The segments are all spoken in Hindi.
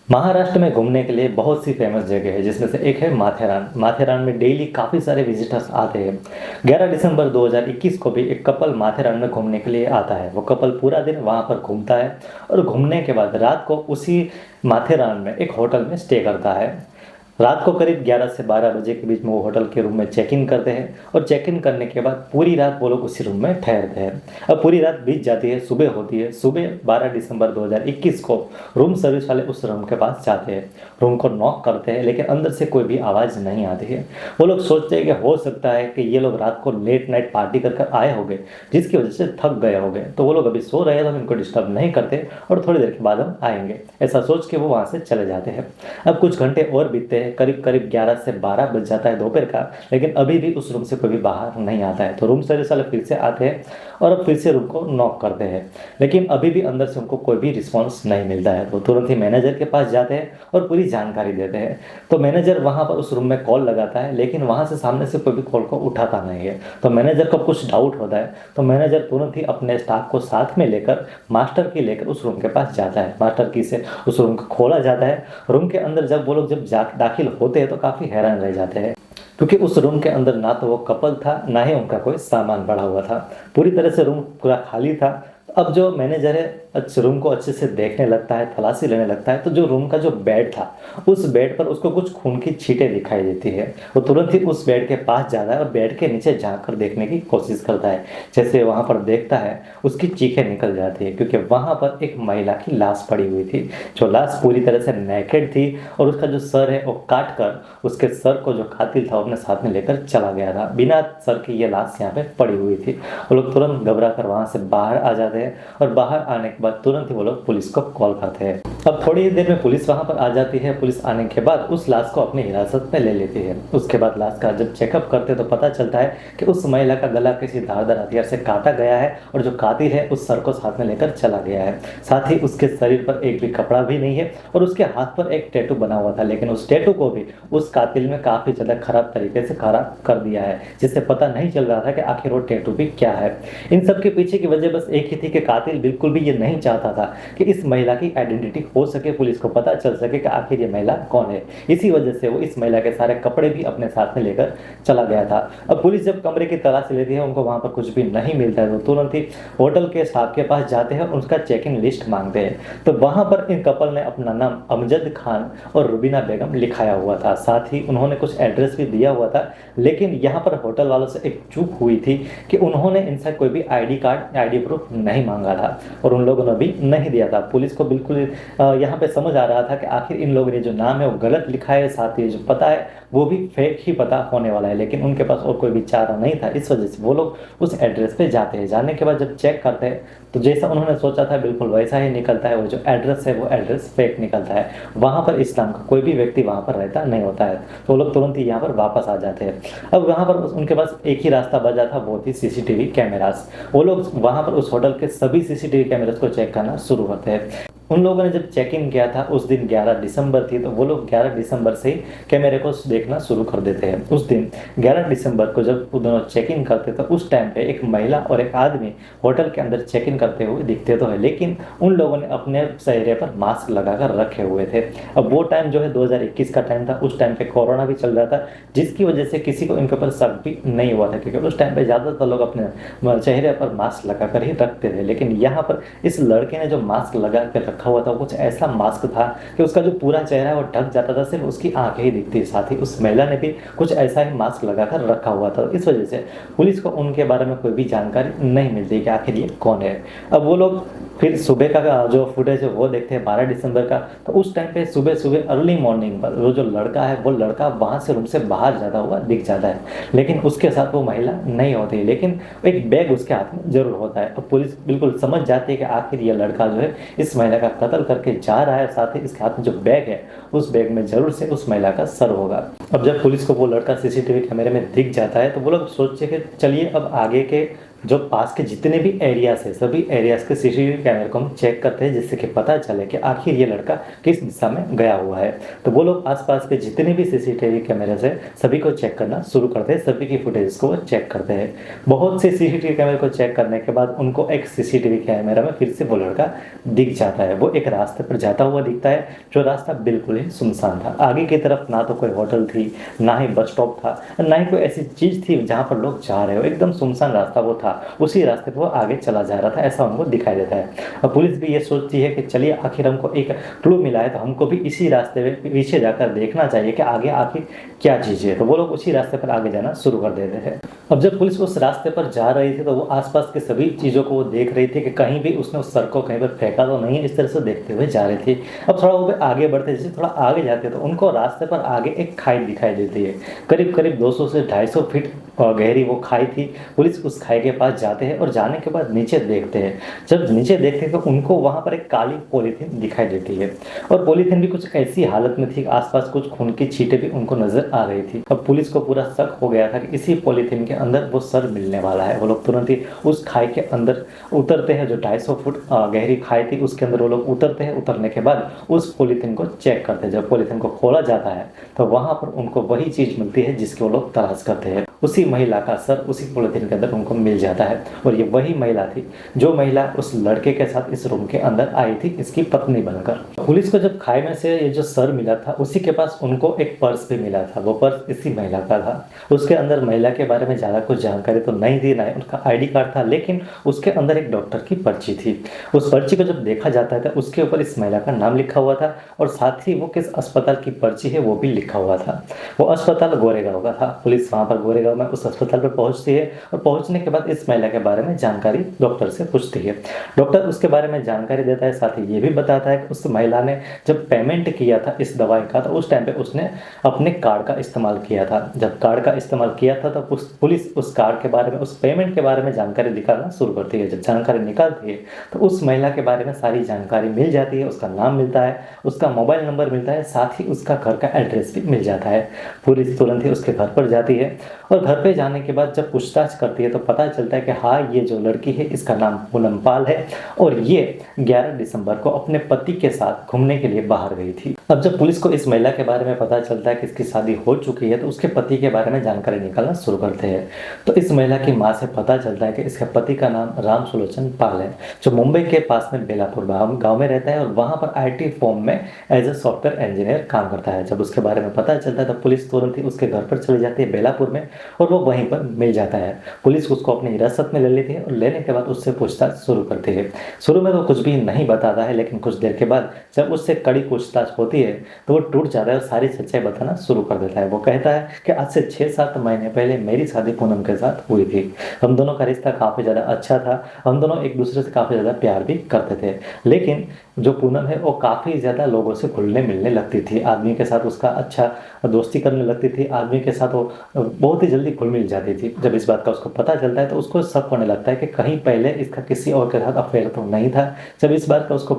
महाराष्ट्र में घूमने के लिए बहुत सी फेमस जगह है जिसमें से एक है माथेरान। माथेरान में डेली काफ़ी सारे विजिटर्स आते हैं। 11 दिसंबर 2021 को भी एक कपल माथेरान में घूमने के लिए आता है। वो कपल पूरा दिन वहाँ पर घूमता है और घूमने के बाद रात को उसी माथेरान में एक होटल में स्टे करता है। रात को करीब 11 से 12 बजे के बीच में वो होटल के रूम में चेक इन करते हैं और चेक इन करने के बाद पूरी रात वो लोग उसी रूम में ठहरते हैं। अब पूरी रात बीत जाती है, सुबह होती है। सुबह 12 दिसंबर 2021 को रूम सर्विस वाले उस रूम के पास जाते हैं, रूम को नॉक करते हैं, लेकिन अंदर से कोई भी आवाज़ नहीं आती है। वो लोग सोचते हैं कि हो सकता है कि ये लोग रात को लेट नाइट पार्टी कर कर आए होंगे, जिसकी वजह से थक गए होंगे, तो वो लोग अभी सो रहे हैं तो हम इनको डिस्टर्ब नहीं करते और थोड़ी देर के बाद हम आएंगे, ऐसा सोच के वो वहाँ से चले जाते हैं। अब कुछ घंटे और बीतते हैं, करीब करीब 11 से 12 बज जाता है दोपहर का, लेकिन अभी भी उस रूम से कोई भी बाहर नहीं आता है। तो रूम सर्विस वाले फिर से आते हैं और अब फिर से रूम को नॉक करते हैं, लेकिन अभी भी अंदर से उनको कोई भी रिस्पॉन्स नहीं मिलता है। तो तुरंत ही मैनेजर के पास जाते हैं और पूरी जानकारी देते हैं। तो मैनेजर वहाँ पर उस रूम में कॉल लगाता है, लेकिन वहाँ से सामने से कोई भी कॉल को उठाता नहीं है। तो मैनेजर को कुछ डाउट होता है, तो मैनेजर तुरंत ही अपने स्टाफ को साथ में लेकर मास्टर की लेकर उस रूम के पास जाता है। मास्टर की से उस रूम को खोला जाता है। रूम के अंदर जब वो लोग दाखिल होते हैं तो काफ़ी हैरान रह जाते हैं, क्योंकि उस रूम के अंदर ना तो वो कपल था, ना ही उनका कोई सामान पड़ा हुआ था। पूरी तरह से रूम पूरा खाली था। अब जो मैनेजर है रूम को अच्छे से देखने लगता है, तलाशी लेने लगता है, तो जो रूम का जो बेड था, उस बेड पर उसको कुछ खून की छींटें दिखाई देती है। वो तुरंत ही उस बेड के पास जाता है और बेड के नीचे झांक कर देखने की कोशिश करता है। जैसे वहाँ पर देखता है, उसकी चीखें निकल जाती है, क्योंकि वहाँ पर एक महिला की लाश पड़ी हुई थी, जो लाश पूरी तरह से नेकेड थी और उसका जो सर है वो काट कर उसके सर को जो कातिल था अपने साथ में लेकर चला गया था। बिना सर की ये लाश यहाँ पे पड़ी हुई थी। वो लोग तुरंत घबरा कर वहाँ से बाहर आ जाते हैं और बाहर आने के बाद तुरंत ही वो लोग पुलिस को कॉल करते हैं। अब थोड़ी ही देर में पुलिस वहां पर आ जाती है। पुलिस आने के बाद उस लाश को अपनी हिरासत में ले लेती है। उसके बाद लाश का जब चेकअप करते हैं तो पता चलता है कि उस महिला का गला किसी धारदार हथियार से काटा गया है और जो कातिल है उस सर को साथ में लेकर चला गया है। साथ ही उसके शरीर पर एक भी कपड़ा भी नहीं है और उसके हाथ पर एक टैटू बना हुआ था, लेकिन उस टैटू को भी उस कातिल में काफी ज्यादा खराब तरीके से खराब कर दिया है, जिससे पता नहीं चल रहा था कि आखिर वो टैटू भी क्या है। इन सब के पीछे की वजह बस एक ही थी कि कातिल बिल्कुल भी ये नहीं चाहता था कि इस महिला की आइडेंटिटी हो सके, पुलिस को पता चल सके कि आखिर ये महिला कौन है। इसी वजह से वो इस महिला के सारे कपड़े भी अपने साथ में लेकर चला गया था। अब पुलिस जब कमरे की तलाशी लेती है, उनको वहां पर कुछ भी नहीं मिलता है, तो तुरंत ही होटल के स्टाफ के पास जाते हैं और उसका चेक इन लिस्ट मांगते हैं। तो वहां पर इन कपल ने अपना नाम अमजद खान और रुबीना बेगम लिखाया हुआ था। साथ ही उन्होंने कुछ एड्रेस भी दिया हुआ था, लेकिन यहाँ पर होटल वालों से एक चूक हुई थी कि उन्होंने इनसे कोई भी आईडी कार्ड, आईडी प्रूफ नहीं मांगा था और उन लोगों ने भी नहीं दिया था। पुलिस को बिल्कुल यहाँ पे समझ आ रहा था कि आखिर इन लोगों ने जो नाम है वो गलत लिखा है, साथ ही जो पता है वो भी फेक ही पता होने वाला है, लेकिन उनके पास और कोई भी चारा नहीं था। इस वजह से वो लोग उस एड्रेस पे जाते हैं। जाने के बाद जब चेक करते हैं तो जैसा उन्होंने सोचा था बिल्कुल वैसा ही निकलता है। वो जो एड्रेस है वो एड्रेस फेक निकलता है। वहाँ पर इस्लाम का कोई भी व्यक्ति वहाँ पर रहता नहीं होता है। तो वो लोग तुरंत ही यहाँ पर वापस आ जाते हैं। अब वहाँ पर उनके पास एक ही रास्ता बचा था, वो थी सीसीटीवी कैमरास। वो लोग वहाँ पर उस होटल के सभी सीसीटीवी कैमरास को चेक करना शुरू करते हैं। उन लोगों ने जब चेक इन किया था उस दिन 11 दिसंबर थी, तो वो लोग 11 दिसंबर से ही कैमरे को देखना शुरू कर देते हैं। उस दिन 11 दिसंबर को जब वो दोनों चेक इन करते तो उस टाइम पे एक महिला और एक आदमी होटल के अंदर चेक इन करते हुए दिखते तो है, लेकिन उन लोगों ने अपने चेहरे पर मास्क लगाकर रखे हुए थे। अब वो टाइम जो है 2021 का टाइम था। उस टाइम पे कोरोना भी चल रहा था, जिसकी वजह से किसी को इनके ऊपर शक भी नहीं हुआ था, क्योंकि उस टाइम पे ज़्यादातर लोग अपने चेहरे पर मास्क लगाकर ही रखते थे। लेकिन यहाँ पर इस लड़के ने जो मास्क लगा कर रखा हुआ था कुछ ऐसा मास्क था कि उसका जो पूरा चेहरा है वो ढक जाता था, सिर्फ उसकी आंखें ही दिखती। साथ ही उस महिला ने भी कुछ ऐसा ही मास्क लगाकर रखा हुआ था। इस वजह से पुलिस को उनके बारे में कोई भी जानकारी नहीं मिलती कि आखिर ये कौन है। अब वो लोग फिर सुबह का जो फुटेज है वो देखते हैं 12 दिसंबर का। तो उस टाइम पे सुबह सुबह अर्ली मॉर्निंग पर वो जो लड़का है वो लड़का वहाँ से रूम से बाहर जाता हुआ दिख जाता है, लेकिन उसके साथ वो महिला नहीं होती, लेकिन एक बैग उसके हाथ में जरूर होता है। अब पुलिस बिल्कुल समझ जाती है कि आखिर ये लड़का जो है इस महिला का कत्ल करके जा रहा है, साथ ही इसके हाथ में जो बैग है उस बैग में जरूर से उस महिला का सर होगा। अब जब पुलिस को वो लड़का सीसीटीवी कैमरे में दिख जाता है तो वो लोग सोचते कि चलिए अब आगे के जो पास के जितने भी एरियाज है सभी एरियाज के सीसीटीवी कैमरे को हम चेक करते हैं, जिससे कि पता चले कि आखिर ये लड़का किस दिशा में गया हुआ है। तो वो लोग आसपास के जितने भी सीसीटीवी कैमरे है सभी को चेक करना शुरू करते हैं, सभी की फुटेज को चेक करते हैं। बहुत से सीसीटीवी कैमरे को चेक करने के बाद उनको एक सीसीटीवी कैमरा में फिर से वो लड़का दिख जाता है। वो एक रास्ते पर जाता हुआ दिखता है, जो रास्ता बिल्कुल ही सुनसान था। आगे की तरफ ना तो कोई होटल थी, ना ही बस स्टॉप था, ना ही कोई ऐसी चीज थी जहां पर लोग जा रहे हो। एकदम सुनसान रास्ता वो था, उसी रास्ते पर वो आगे चला जा रहा था, ऐसा उनको दिखाई देता है। और पुलिस भी ये सोचती है कि चलिए आखिर हमको एक क्लू मिला है, तो हमको भी इसी रास्ते में पीछे जाकर देखना चाहिए कि आगे आखिर क्या चीज़ है। तो वो लोग उसी रास्ते पर आगे जाना शुरू कर देते हैं। अब जब पुलिस उस रास्ते पर जा रही थी तो वो आसपास के सभी चीज़ों को वो देख रही थी कि कहीं भी उसने उस सर को कहीं पर फेंका तो नहीं है, इस तरह से देखते हुए जा रही थी। अब थोड़ा वो आगे बढ़ते, जैसे थोड़ा आगे जाते तो उनको रास्ते पर आगे एक खाई दिखाई देती है। करीब करीब 200 से 250 फीट गहरी वो खाई थी। पुलिस उस खाई के पास जाते हैं और जाने के बाद नीचे देखते हैं। जब नीचे देखते हैं तो उनको वहां पर एक काली पॉलीथीन दिखाई देती है, और पॉलीथीन भी कुछ ऐसी हालत में थी, आसपास कुछ खून की छींटें भी उनको नजर आ रही थी। अब पुलिस को पूरा शक हो गया था कि इसी पॉलीथीन के अंदर वो सर मिलने वाला है। वो लोग तुरंत ही उस खाई के अंदर उतरते हैं, जो 250 फुट गहरी खाई थी उसके अंदर वो लोग उतरते हैं। उतरने के बाद उस पॉलीथीन को चेक करते हैं। जब पॉलीथीन को खोला जाता है तो वहां पर उनको वही चीज मिलती है जिसकी वो लोग तलाश करते हैं। उसी महिला का सर उसी पॉलीथीन के अंदर उनको मिल जाता है, और ये वही महिला थी जो महिला उस लड़के के साथ इस रूम के अंदर आई थी, इसकी पत्नी बनकर। पुलिस को जब खाई में से ये जो सर मिला था उसी के पास उनको एक पर्स भी मिला था। वो पर्स इसी महिला का था। उसके अंदर महिला के बारे में ज़्यादा कुछ जानकारी तो नहीं थी, ना उनका आईडी कार्ड था, लेकिन उसके अंदर एक डॉक्टर की पर्ची थी। उस पर्ची को जब देखा जाता है तो उसके ऊपर इस महिला का नाम लिखा हुआ था, और साथ ही वो किस अस्पताल की पर्ची है वो भी लिखा हुआ था। वो अस्पताल गोरेगांव का था। पुलिस वहाँ पर गोरेगांव में उस अस्पताल पर पहुंचती है, और पहुंचने के बाद इस महिला के बारे में जानकारी डॉक्टर से पूछती है। डॉक्टर उसके बारे में जानकारी देता है, साथ ही ये भी बताता है कि उस महिला ने जब पेमेंट किया था इस दवाई का तो उस टाइम पे उसने अपने कार्ड का इस्तेमाल किया था। जब कार्ड का इस्तेमाल किया था तो पुलिस उस कार्ड के बारे में, उस पेमेंट के बारे में जानकारी निकालना शुरू करती है। जब जानकारी निकालती है तो उस महिला के बारे में सारी जानकारी मिल जाती है। उसका नाम मिलता है, उसका मोबाइल नंबर मिलता है, साथ ही उसका घर का एड्रेस भी मिल जाता है। पुलिस तुरंत ही उसके घर पर जाती है, और घर पे जाने के बाद जब पूछताछ करती है तो पता चलता है कि हाँ, ये जो लड़की है इसका नाम पूनम पाल है, और ये 11 दिसंबर को अपने पति के साथ घूमने के लिए बाहर गई थी। अब जब पुलिस को इस महिला के बारे में पता चलता है कि इसकी शादी हो चुकी है तो उसके पति के बारे में जानकारी निकालना शुरू करते हैं। तो इस महिला की माँ से पता चलता है कि इसके पति का नाम राम सुलोचन पाल है, जो मुंबई के पास में बेलापुर गाँव में रहता है, और वहाँ पर IT फॉर्म में एज ए सॉफ्टवेयर इंजीनियर काम करता है। जब उसके बारे में पता चलता है तो पुलिस तुरंत ही उसके घर पर चली जाती है बेलापुर में, और वो वहीं पर मिल जाता है। पुलिस उसको अपनी हिरासत में ले लेती है, और लेने के बाद उससे पूछताछ शुरू करती है। शुरू में तो कुछ भी नहीं बताता है, लेकिन कुछ देर के बाद जब उससे कड़ी पूछताछ होती है तो वो टूट जाता है और सारी सच्चाई बताना शुरू कर देता है। वो कहता है कि आज से 6-7 महीने पहले मेरी शादी पूनम के साथ हुई थी। हम दोनों का रिश्ता काफ़ी ज़्यादा अच्छा था, हम दोनों एक दूसरे से काफ़ी ज़्यादा प्यार भी करते थे, लेकिन जो पूनम है वो काफ़ी ज़्यादा लोगों से घुलने मिलने लगती थी। आदमी के साथ उसका अच्छा दोस्ती करने लगती थी, आदमी के साथ वो बहुत ही जल्दी घुल मिल जाती थी। जब इस बात का उसको पता चलता है तो उसको शक होने लगता है कि कहीं पहले इसका किसी और के साथ अफेयर तो नहीं था। जब इस बात का उसको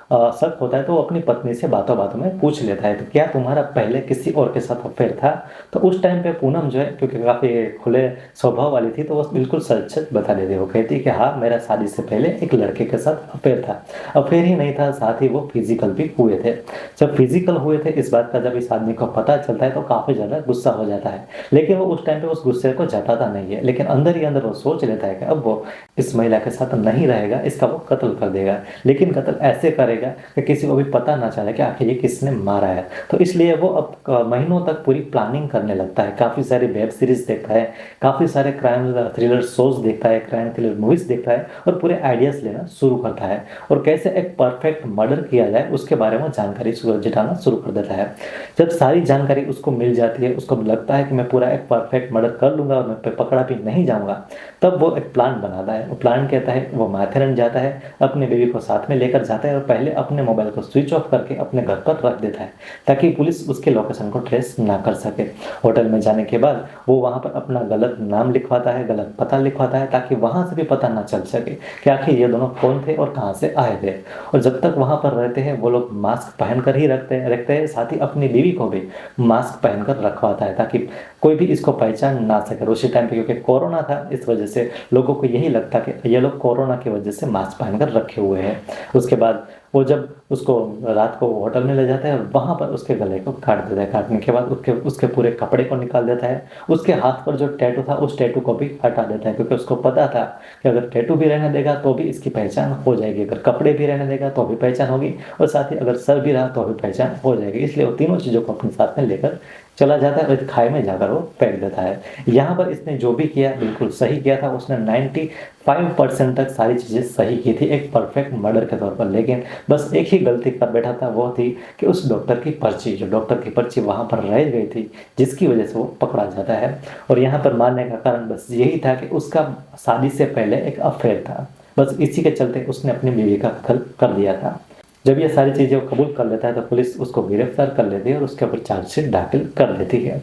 शक होता है तो वो अपनी पत्नी से बातों बातों में पूछ लेता है, तो क्या तुम्हारा पहले किसी और के साथ अफेयर था? तो उस टाइम पे पूनम जो है, क्योंकि काफ़ी खुले स्वभाव वाली थी, तो वो बिल्कुल सच सच बता देती है। वो कहती कि हाँ, मेरा शादी से पहले एक लड़के के साथ अफेयर था। अफेयर ही नहीं था, साथ ही वो फिजिकल भी हुए थे। जब फिजिकल हुए थे इस बात का जब इस आदमी को पता चलता है तो काफ़ी ज़्यादा गुस्सा हो जाता है, लेकिन वो उस टाइम पे उस गुस्से को जताता नहीं है। लेकिन अंदर ही अंदर वो सोच लेता है कि अब वो इस महिला के साथ नहीं रहेगा, इसका वो कत्ल कर देगा, लेकिन कत्ल ऐसे करेगा कि किसी को भी पता ना चले कि आखिर ये किसने मारा है। तो इसलिए वो अब महीनों तक पूरी प्लानिंग करने लगता है। काफ़ी सारी वेब सीरीज देखता है, काफ़ी सारे क्राइम थ्रिलर शोज देखता है, क्राइम थ्रिलर मूवीज देखता है, और पूरे आइडियाज़ लेना शुरू करता है, और कैसे एक परफेक्ट मर्डर किया जाए उसके बारे में जानकारी जुटाना शुरू कर देता है। जब सारी जानकारी उसको मिल जाती है, उसको लगता है कि मैं पूरा एक परफेक्ट मर्डर कर लूँगा और मैं पकड़ा भी नहीं जाऊँगा, तब वो एक प्लान बनाता है। वो प्लान कहता है वो माथेरन जाता है, अपनी बीवी को साथ में लेकर जाता है और पहले अपने मोबाइल को स्विच ऑफ करके अपने घर पर रख देता है ताकि पुलिस उसके लोकेशन को ट्रेस ना कर सके। होटल में जाने के बाद वो वहाँ पर अपना गलत नाम लिखवाता है, गलत पता लिखवाता है ताकि वहाँ से भी पता ना चल सके कि आखिर ये दोनों कौन थे और कहाँ से आए थे। और जब तक वहाँ पर रहते हैं वो लोग मास्क पहनकर ही रखते हैं, साथ ही अपनी बीवी को भी मास्क पहनकर रखवाता है ताकि कोई भी इसको पहचान ना सके। उसी टाइम पे क्योंकि कोरोना था, इस वजह से लोगों को यही लगता कि ये लोग कोरोना की वजह से मास्क पहनकर रखे हुए हैं। उसके बाद वो जब उसको रात को होटल में ले जाता है, वहाँ पर उसके गले को काट देता है। काटने के बाद उसके उसके पूरे कपड़े को निकाल देता है, उसके हाथ पर जो टैटू था उस टैटू को भी हटा देता है क्योंकि उसको पता था कि अगर टैटू भी रहने देगा तो भी इसकी पहचान हो जाएगी, अगर कपड़े भी रहने देगा तो भी पहचान होगी और साथ ही अगर सर भी रहा तो भी पहचान हो जाएगी। इसलिए वो तीनों चीज़ों को अपने साथ में लेकर चला जाता है और एक खाई में जाकर वो फेंक देता है। यहाँ पर इसने जो भी किया बिल्कुल सही किया था, उसने 95% तक सारी चीज़ें सही की थी एक परफेक्ट मर्डर के तौर पर। लेकिन बस एक ही गलती कर बैठा था, वो थी कि उस डॉक्टर की पर्ची, जो डॉक्टर की पर्ची वहाँ पर रह गई थी जिसकी वजह से वो पकड़ा जाता है। और यहाँ पर मारने का कारण बस यही था कि उसका शादी से पहले एक अफेयर था, बस इसी के चलते उसने अपनी बीवी का कत्ल कर दिया था। जब ये सारी चीज़ें वो कबूल कर लेता है तो पुलिस उसको गिरफ्तार कर लेती है और उसके ऊपर चार्जशीट दाखिल कर देती है।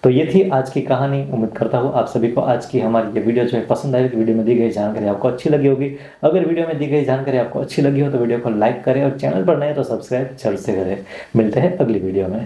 तो ये थी आज की कहानी। उम्मीद करता हूँ आप सभी को आज की हमारी ये वीडियो जो है पसंद आई, वीडियो में दी गई जानकारी आपको अच्छी लगी होगी। अगर वीडियो में दी गई जानकारी आपको अच्छी लगी हो तो वीडियो को लाइक करें और चैनल पर नए तो सब्सक्राइब जरूर से करें। मिलते हैं अगली वीडियो में।